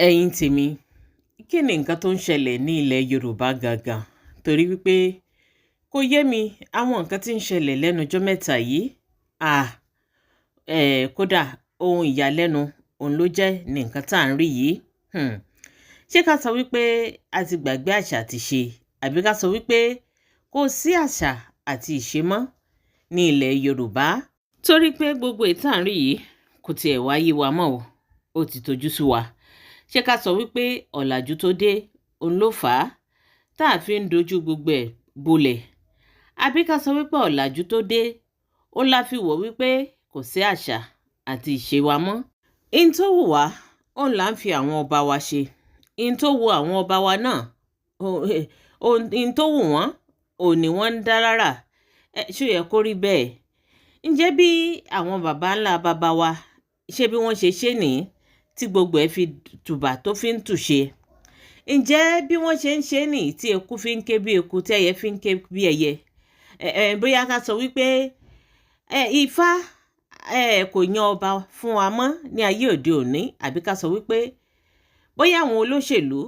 Ẹ̀yin tèmi, kí ni nǹkan tó ń ṣẹlẹ̀ ní ilẹ̀ Yorùbá gangan? Torí wípé kò yé mi àwọn nǹkan tí ń ṣẹlẹ̀ lẹ́nu ọjọ́ mẹ́ta yìí. À, kódà ohun ìyàlẹ́nu òun ló jẹ́ ní nǹkan tá à ń rí yìí. Hmm. Ṣé ká sọ wípé a ti gbàgbé àṣà àti ìṣe, àbí ká sọ wípé kò sí àṣà àti ìṣe mọ́ ní ilẹ̀ Yorùbá? Torí pé gbogbo èyí tá à ń rí yìí kò tiẹ̀ wá yé wa mọ́ o, ó ti tojú sú wa. Ṣé ká sọ wípé ọ̀làjú tó dé òun ló fà á tá a fi ń dojú gbogbo ẹ̀ bolẹ̀? Àbí ká sọ wípé ọ̀làjú tó dé ó la fi wò wípé kò sí àṣà àti ìṣe wa mọ́? In tó wù wá òun là ń fi àwọn ọba wa ṣe. In tó wù àwọn ọba wa náà, in tó wù wọ́n òun ni wọ́n ń dá lára. Ṣó yẹ kó rí bẹ́ẹ̀? Ǹjẹ́ bí àwọn baba ńlá baba wa ṣé bí wọ́n ṣe ṣe nìyí tí gbogbo ẹ̀ fi tùbà tó fi ń tùṣe? Ǹjẹ́ bí wọ́n ṣe ń ṣe nìyí tí eku fi ń ké bí eku tí ẹyẹ fi ń ké bí ẹyẹ? Bóyá ká sọ wípé Ifá kò yan ọba fún wa mọ́ ní ayé òde òní, àbí ká sọ wípé bóyá àwọn olóṣèlú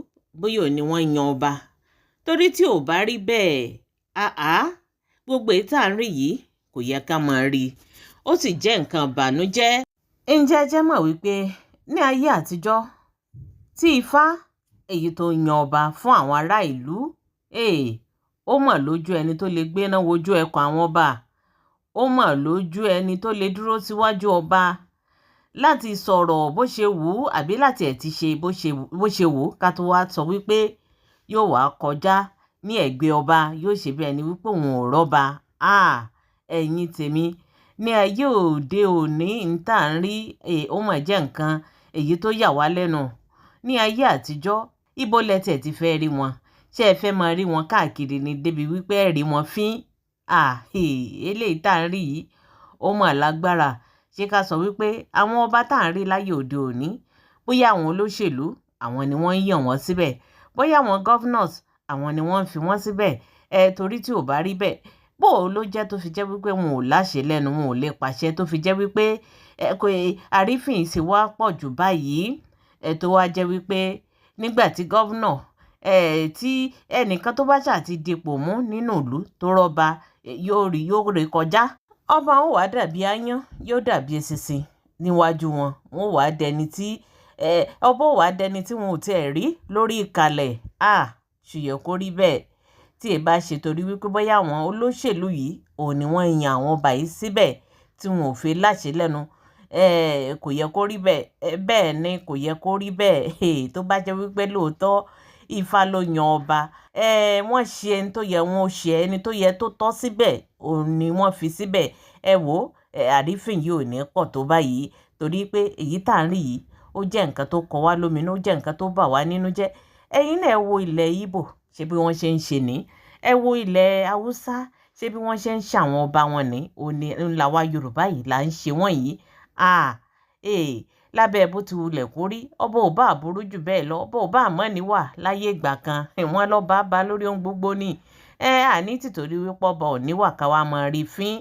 bóyá ò ní wọ́n yan ọba. Torí tí ò bá rí bẹ́ẹ̀, gbogbo èyí tá à ń rí yìí kò yẹ ká máa rí. Ó sì jẹ́ nǹkan ìbànújẹ́. Ǹjẹ́ ẹ jẹ́ mọ̀ wípé ní ayé àtijọ́ tí Ifá èyí tó yan ọba fún àwọn ará ìlú, ó mọ̀ lójú ẹni tó lè gbéná wojú ẹkùn àwọn ọba. Ó mọ̀ lójú ẹni tó lè dúró síwájú ọba láti sọ̀rọ̀ bó ṣe wù ú, àbí láti ẹ̀ ti ṣe bó ṣe wù ú, ká tó wá sọ wípé yóò wá kọjá ní ẹ̀gbẹ́ ọba, yóò ṣe bí ẹni wípé òun ò rọ́ba. Ẹ̀yin tèmi, ní ayé òde òní ń tà ń rí, ó mọ̀ jẹ́ nǹkan èyí tó yà wá lẹ́nu. Ní ayé àtijọ́, ibo lẹ́tẹ̀ ti fẹ́ rí wọn? Ṣé ẹ fẹ́ máa rí wọn káàkiri ni débi wípé ẹ rí wọn fín? Eléyìí tá à ń rí yìí ó mọ̀ lágbára. Ṣé ká sọ wípé àwọn ọba tá à ń rí láyé òde òní, bóyá àwọn olóṣèlú àwọn ni wọ́n ń yàn wọ́n síbẹ̀, bóyá àwọn governors àwọn ni wọ́n ń fi wọ́n síbẹ̀? Torí tí ò bá rí bẹ́ẹ̀, bó ló jẹ́ tó fi jẹ́ wípé wọn ò láṣẹ lẹ́nu, wọn ò lè pàṣẹ, tó fi jẹ́ wípé àrífín sì wá pọ̀ jù báyìí. Tó wá jẹ́ wípé nígbà tí gọ́vnọ̀ tí ẹnìkan tó bá ṣáà ti dipò mú nínú ìlú tó rọ́ba, yóò ré kọjá. Ọba wọn wá dàbí aáyán, yóò dàbí eṣinṣin níwájú wọn. Wọn wá dẹni tí ọba wá dẹni tí wọn ò tiẹ̀ rí lórí ìkàlẹ̀. Ṣùyẹ kó rí bẹ́ẹ̀ tí ẹ bá ṣe torí wípé bóyá àwọn olóṣèlú yìí òun ni wọ́n yan àwọn ọba yìí síbẹ̀ tí wọn ò fi láṣẹ lẹ́nu. Kò yẹ kó rí bẹ́ẹ̀. Bẹ́ẹ̀ ni kò yẹ kó rí bẹ́ẹ̀. Tó bá jẹ́ wípé lóòótọ́ Ifá ló yan ọba, wọ́n ṣe ẹni tó yẹ, wọ́n ṣe ẹni tó yẹ tó tọ́ síbẹ̀, òun ni wọ́n fi síbẹ̀. Ẹ wò àrífín yìí ò ní pọ̀ tó báyìí, torí pé èyí tá à ń rí yìí ó jẹ́ nǹkan tó kọ wá lóminú, ó jẹ́ nǹkan tó bà wá nínú jẹ́. Ẹ̀yin náà ẹ wo ilẹ̀ Ìgbò, ṣé bí wọ́n ṣe ń ṣe ní? Ẹ wo ilẹ̀ Haúsá, ṣé bí wọ́n ṣe ń ṣe àwọn ọba wọn ní? Ńlá wa Yorùbá yìí là ń ṣe wọ́n yìí. Lábẹ́ bó ti wulẹ̀ kó rí, ọba ò bá burú jù bẹ́ẹ̀ lọ, ọba ò bá mọ́ níwà láyé ìgbà kan, wọ́n lọ́ba bá lórí ohun gbogbo ni. Àní tìtorí wípé ọba ò níwà ká wá mọ rí fín.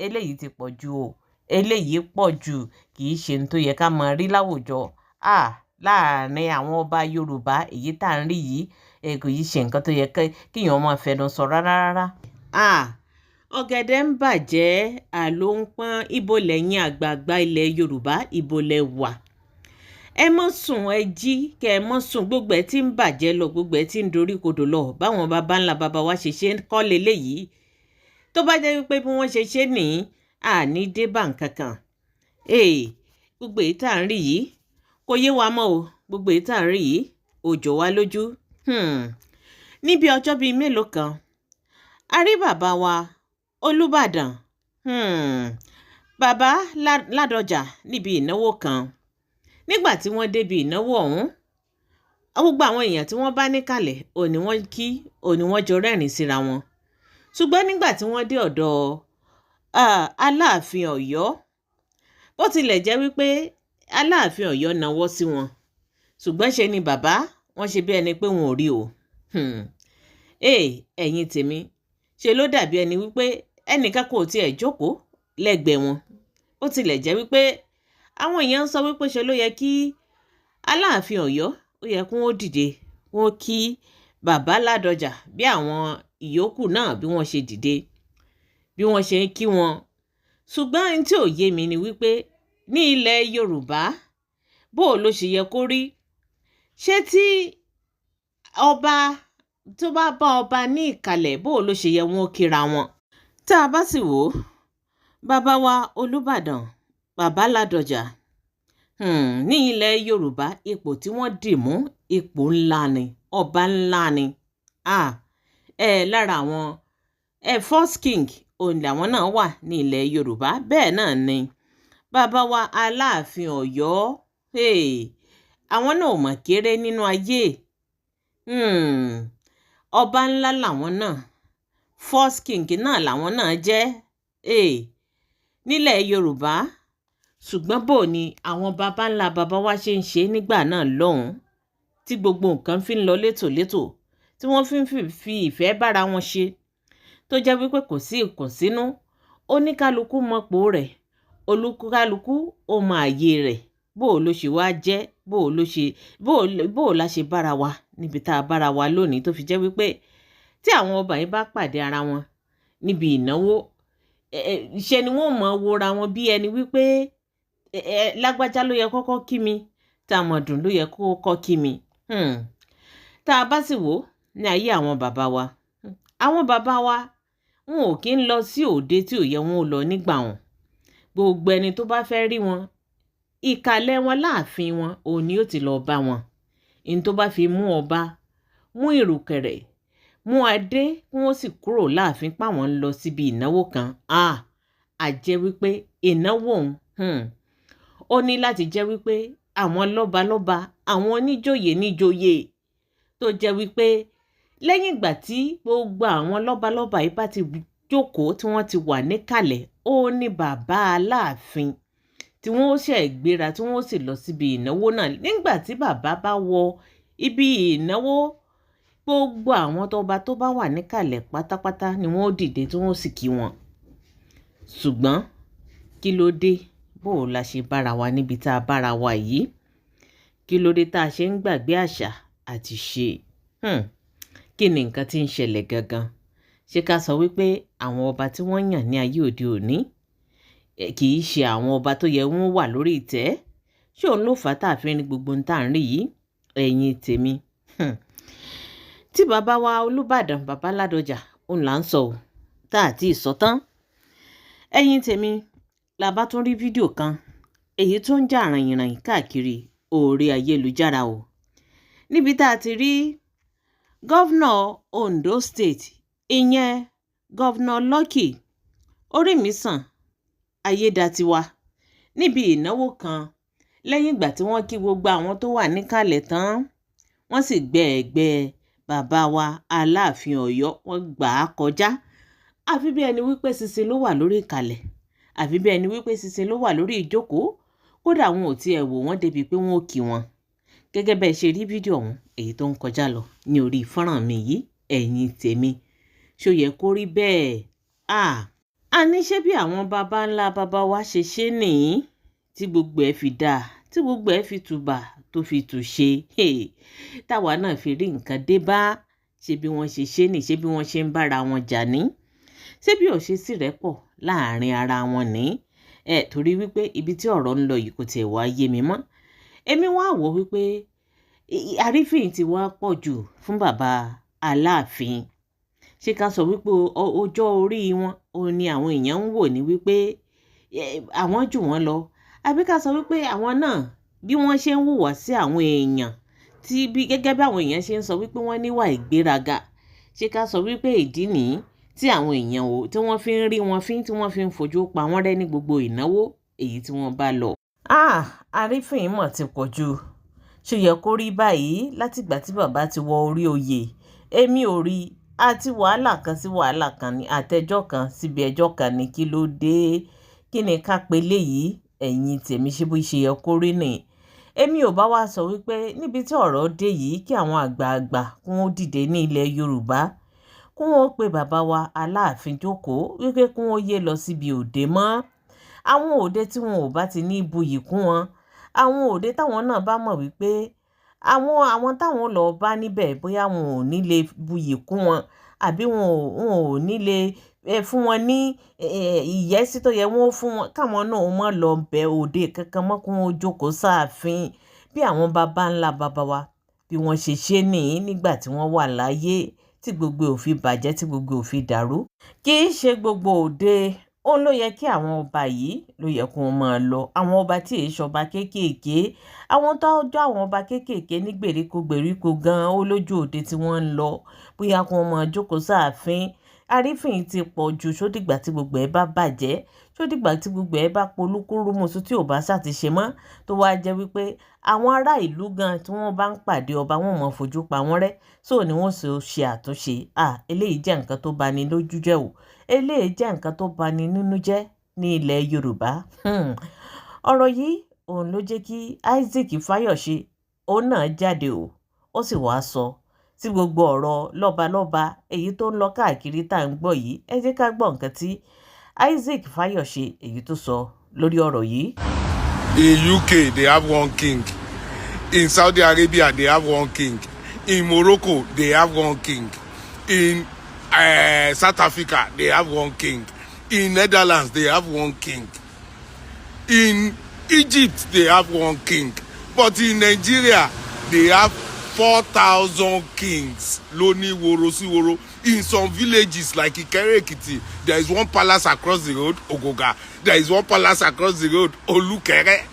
Eléyìí ti pọ̀ jù o. Eléyìí pọ̀ jù, kì í ṣe ohun tó yẹ ká mọ rí láwùjọ. Láàárín àwọn ọba Yorùbá èyí tá à ń rí yìí, kò yí ṣe nǹkan tó yẹ kíyàn máa fẹnu sọ rárá. Ọ̀gẹ̀dẹ̀ ń bàjẹ́, àló ń pọ́n. Ibo lẹ́yìn àgbààgbà ilẹ̀ Yorùbá, ibo lẹ wà? Ẹ mọ́ sùn, ẹ jí kẹ́ ẹ mọ́ sùn. Gbogbo ẹ̀ tí ń bàjẹ́ lọ, gbogbo ẹ̀ tí ń dorí kodò lọ, báwọn baba ńlá baba wa ṣe ṣe kọ́ leléyìí. Tó bá jẹ́ wípé bí wọ́n ṣe ṣe ní àní dé bá nǹkan kan. Gbogbo èyí tá à ń rí yìí kò yé wa mọ́ o. Gbogbo èyí tá à ń rí yìí ó jọ wá lójú. Níbi ọjọ́ bíi mélòó kan, a rí bàbá wa Olúbàdàn, bàbá Ládọjà níbi ìnáwó kan. Nígbà tí wọ́n débi ìnáwó ọ̀hún, gbogbo àwọn èèyàn tí wọ́n bá níkàlẹ̀ òní wọ́n kí, òní wọ́n jọ rẹ́rìn síra wọn. Ṣùgbọ́n nígbà tí wọ́n dé ọ̀dọ̀ Aláàfin Ọ̀yọ́, bó tilẹ̀ jẹ́ wípé Aláàfin Ọ̀yọ́ nawọ́ sí wọn, ṣùgbọ́n ṣe ni bàbá wọ́n ṣe bí ẹni pé wọn ò rí o. Ẹ̀yin tèmi, ṣe ló dàbí ẹni wípé ẹnìkan kò tiẹ̀ jókòó lẹ́gbẹ̀ẹ́ wọn. Ó tilẹ̀ jẹ́ wípé àwọn èèyàn ń sọ wípé ṣe ló yẹ kí Aláàfin Ọ̀yọ́ ó yẹ kí wọ́n dìde wọ́n kí bàbá Ládọjà bí àwọn ìyókù náà bí wọ́n ṣe dìde bí wọ́n ṣe ń kí wọn. Ṣùgbọ́n ohun tí ò yé mi ni wípé ní ilẹ̀ Yorùbá bó ló ṣe yẹ kó rí. Ṣé tí ọba tó bá bá ọba ní ìkàlẹ̀ bó ló ṣe yẹ wọ́n kíra wọn. Tá a bá sì wò ó, bàbá wa Olúbàdàn bàbá Ládọjà ní ilẹ̀ Yorùbá ipò tí wọ́n dì mú ipò ńlá ni, ọba ńlá ni. Lára àwọn first king òun làwọn náà wà ní ilẹ̀ Yorùbá. Bẹ́ẹ̀ náà ni bàbá wa Aláàfin Ọ̀yọ́, àwọn náà ò mọ̀ kéré nínú ayé. Ọba ńlá làwọn náà, first king náà làwọn náà jẹ́ nílẹ̀ Yorùbá. Ṣùgbọ́n bó ni àwọn baba ńlá baba wa ṣe ń ṣe nígbà náà lọ́hùn, tí gbogbo nǹkan fi ń lọ létòlétò, tí wọ́n fi ìfẹ́ bára wọn ṣe, tó jẹ́ wípé kò sí ìkùnsínú, oníkálukú mọ̀pò rẹ̀, olúkálukú ó mọ ààyè rẹ̀. Bó ló ṣe wá jẹ́, bó la ṣe bára wa níbi tá a bára wa lónìí, tó fi jẹ́ wípé tí àwọn ọba yìí bá pàdé ara wọn níbi ìnáwó, ṣe ni wọ́n mọ̀ wora wọn bí ẹni wípé lágbájá ló yẹ kọ́kọ́ kí mi, tàmọ̀dùn ló yẹ kọ́kọ́ kí mi. Tá a bá sì wò ní ayé àwọn bàbá wa, àwọn bàbá wa wọn ò kí ń lọ sí òde tí ò yẹ wọn ò lọ nígbà wọn. Gbogbo ẹni tó bá fẹ́ rí wọn, ìkàlẹ̀ wọn láàfin wọn òun ni ó ti lọ bá wọn. In tó bá fi mú ọba, mú ìrùkẹ̀rẹ̀, mú adé, wọ́n sì kúrò láàfin páwọn ń lọ síbi ìnáwó kan. A jẹ́ wípé ìnáwó òun ó ní láti jẹ́ wípé àwọn lọ́balọ́ba, àwọn oníjòyè níjòyè, tó jẹ́ wípé lẹ́yìn ìgbà tí gbogbo àwọn lọ́balọ́ba yìí bá ti jókòó tí wọ́n ti wà níkàlẹ̀, ó ní bàbá Aláàfin tí wọ́n ó ṣe gbéra tí wọ́n ó sì lọ síbi ìnáwó náà. Nígbà tí bàbá bá wọ ibi ìnáwó, gbogbo àwọn tó bá wà níkàlẹ̀ pátápátá ni wọ́n ó dìde tí wọ́n ó sì kí wọn. Ṣùgbọ́n kí ló dé bó la ṣe bára wa níbi tá a bára wa yìí? Kí ló dé tá a ṣe ń gbàgbé àṣà àti ṣe? Kí ni nǹkan tí ń ṣẹlẹ̀ gangan? Ṣé ká sọ wípé àwọn ọba tí wọ́n yàn ní ayé òde òní kì í ṣe àwọn ọba tó yẹ wọ́n wà lórí ìtẹ́? Ṣé òun ló fà á tá a fi ń rí gbogbo ohun tá à ń rí yìí? Ẹ̀yin tèmi, tí bàbá wa Olúbàdàn bàbá Ládọjà òun là ń sọ ò, tá à ti sọ tán. Ẹ̀yin tèmi, la bá tún rí fídíò kan èyí tó ń jà ràyìnràyìn káàkiri orí ayélujára o, níbi tá a ti rí gọ́vnà Ondo State, ìyẹn gọ́vnà Lucky Orímisàn Ayédatiwa, níbi ìnáwó kan. Lẹ́yìn ìgbà tí wọ́n kí gbogbo àwọn tó wà níkàlẹ̀ tán, wọ́n sì gbé ẹ̀gbẹ́ bàbá wa Aláàfin Ọ̀yọ́, wọ́n gbà á kọjá. Àfi bí ẹni wípé ṣinṣin ló wà lórí ìkàlẹ̀, àfi bí ẹni wípé ṣinṣin ló wà lórí ìjókòó. Kódà wọn ò tiẹ̀ wò wọ́n débi pé wọ́n ò kí wọn. Gẹ́gẹ́ bẹ́ẹ̀ ṣe rí fídíò ọ̀hún èyí tó ń kọjá lọ ní orí fọ́nrán mi yìí, ẹ̀yin tèmi, ṣó yẹ kó rí bẹ́ẹ̀? A ní ṣé bí àwọn baba ńlá baba wa ṣe ṣe nìyí tí gbogbo ẹ̀ fi dáa, tí gbogbo ẹ̀ fi tùbà tó fi tùṣe, táwa náà fi rí nǹkan dé bá? Ṣé bí wọ́n ṣe ṣe nì? Ṣé bí wọ́n ṣe ń bára wọn jà ní? Ṣé bí ò ṣe sí rẹ́pọ̀ láàrin ara wọn ní? Torí wípé ibi tí ọ̀rọ̀ ń lọ yìí kò tiẹ̀ wá yé mi mọ́. Èmi wá wò wípé àrífín ti wá pọ̀ jù fún bàbá Aláàfin. Ṣé ká sọ wípé ọjọ́ orí wọn òun ni àwọn èèyàn ń wò ní wípé àwọn jù wọ́n lọ? Àbí ká sọ wípé àwọn náà bí wọ́n ṣe ń hùwà sí àwọn èèyàn, tí bí gẹ́gẹ́ bí àwọn èèyàn ṣe ń sọ wípé wọ́n níwà ìgbéraga, ṣé ká sọ wípé ìdí nìyí tí àwọn èèyàn tí wọ́n fi ń rí wọn fín, tí wọ́n fi ń fojú pa wọ́n rẹ́ ní gbogbo ìnáwó èyí tí wọ́n bá lọ? Àrífín mọ̀ ti pọ̀ jù. Ṣó yẹ kó rí báyìí látìgbà tí bàbá ti wọ orí oyè? Èmi ò rí. Àti wàhálà kan sí wàhálà kan ni, àtẹjọ́ kan síbi ẹjọ́ kan ni. Kí ló dé? Kí ni ká pe léyìí? Ẹ̀yin tèmi, ṣé bó ṣe yẹ kó rí nì? Èmi ò bá wá sọ wípé níbi tí ọ̀rọ̀ dé yìí kí àwọn àgbààgbà kún ó dìde ní ilẹ̀ Yorùbá, kún ó pe bàbá wa Aláàfin jókòó wípé kún ó yé lọ síbi òde mọ́. Àwọn òde tí wọn ò bá ti ní buyì kún wọn, àwọn òde táwọn náà bá mọ̀ wípé àwọn táwọn lọ bá níbẹ̀ bóyá wọn ò ní lè buyì kún wọn àbí wọn ò ní lè fún wọn ní ìyẹ́sí tó yẹ wọ́n fún wọn, káwọn náà mọ̀ lọ bẹ òde kankan mọ́ kí wọ́n jókòó sáàfin bí àwọn baba ńlá baba wa bí wọ́n ṣe ṣe nìyí nígbà tí wọ́n wà láyé tí gbogbo ò fi bàjẹ́ tí gbogbo ò fi dàrú. Kì í ṣe gbogbo òde ó ló yẹ kí àwọn ọba yìí ló yẹ kó máa lọ. Àwọn ọba tí èé ṣọba kéékèèké, àwọn tó jọ àwọn ọba kéékèèké ní gbèríko gan ó lójú òde tí wọ́n ń lọ bóyá kó máa jókòó sáàfin. Àrífín ti pọ̀ jù, ṣódìgbà tí gbogbo ẹ̀ bá bàjẹ́, ṣódìgbà tí gbogbo ẹ̀ bá polúkúrúmuṣu tí ò bá ṣàtìṣe mọ́ tó wá jẹ́ wípé àwọn ará ìlú gan tí wọ́n bá ń pàdé ọba wọn mọ̀ fojú pa wọ́n rẹ́ só ni wọ́n sì ṣe àtúnṣe. Eléyìí jẹ́ nǹkan tó bani lójú jẹ́ o, eléyìí jẹ́ nǹkan tó bani nínú jẹ́ ní ilẹ̀ Yorùbá. Ọ̀rọ̀ yìí òun ló jẹ́ kí Isaac Fáyọ̀ṣe òun náà jáde o, ó sì wá sọ tí gbogbo ọ̀rọ̀ lọ́balọ́ba èyí tó ń lọ káàkiri tá à ń gbọ́ yìí. Ẹ jẹ́ ká gbọ́ nǹkan tí Isaac Fáyọ̀ṣe èyí tó sọ lórí ọ̀rọ̀ yìí. In UK they have one king, in Saudi Arabia they have one king, in Morocco they have one king, in South Africa they have one king, in Netherlands they have one king, in Egypt they have one king, but in Nigeria they have 4,000 kings. Loni woro si woro. In some villages like Ikere Ekiti, there is one palace across the road, Ogoga. There is one palace across the road, Olukere.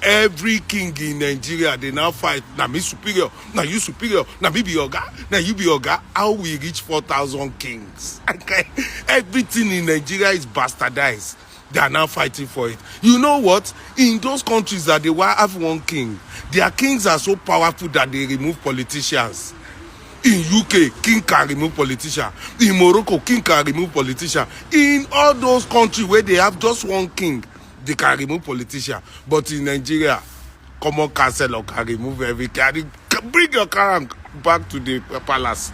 Every king in Nigeria, they now fight. Na me superior, na you superior, na me be oga, na you be oga. How we reach 4,000 kings? Okay. Everything in Nigeria is bastardized. They are now fighting for it. You know what? In those countries that they have one king, their kings are so powerful that they remove politicians. In UK, king can remove politician. In Morocco, king can remove politician. In all those countries where they have just one king, they can remove politician. But in Nigeria, common councillor can remove every king. Bring your car back to the palace.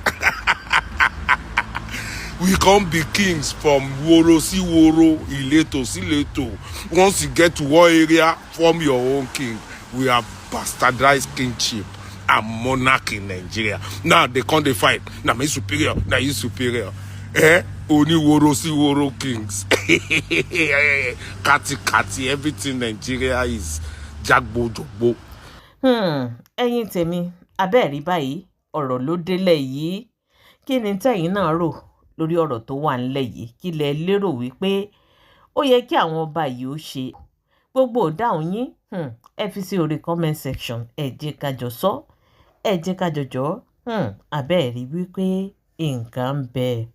We can't be kings from Woro si Woro, Ileto si Leto. Once you get to one area, form your own king. We have bastardized kingship and monarchy in Nigeria. Now they can't fight. Now me superior, now you superior. Only Woro si Woro kings. Kati, everything Nigeria is jagbo jogbo. Ẹ̀yin tèmi, abẹ́ẹ̀rí báyìí, ọ̀rọ̀ ló délẹ̀ yìí. Kí ni tẹ̀yin náà rò lórí ọ̀rọ̀ tó wà ńlẹ̀ yìí? Kí lẹ lérò wípé ó yẹ kí àwọn ọba yìí ó ṣe? Gbogbo ìdáhùn yín ẹ fi sí orí comment section. Ẹ jẹ́ ká jọ sọ, ẹ jẹ́ ká jọjọ́. Abẹ́ẹ̀rí wípé nǹkan ń bẹ.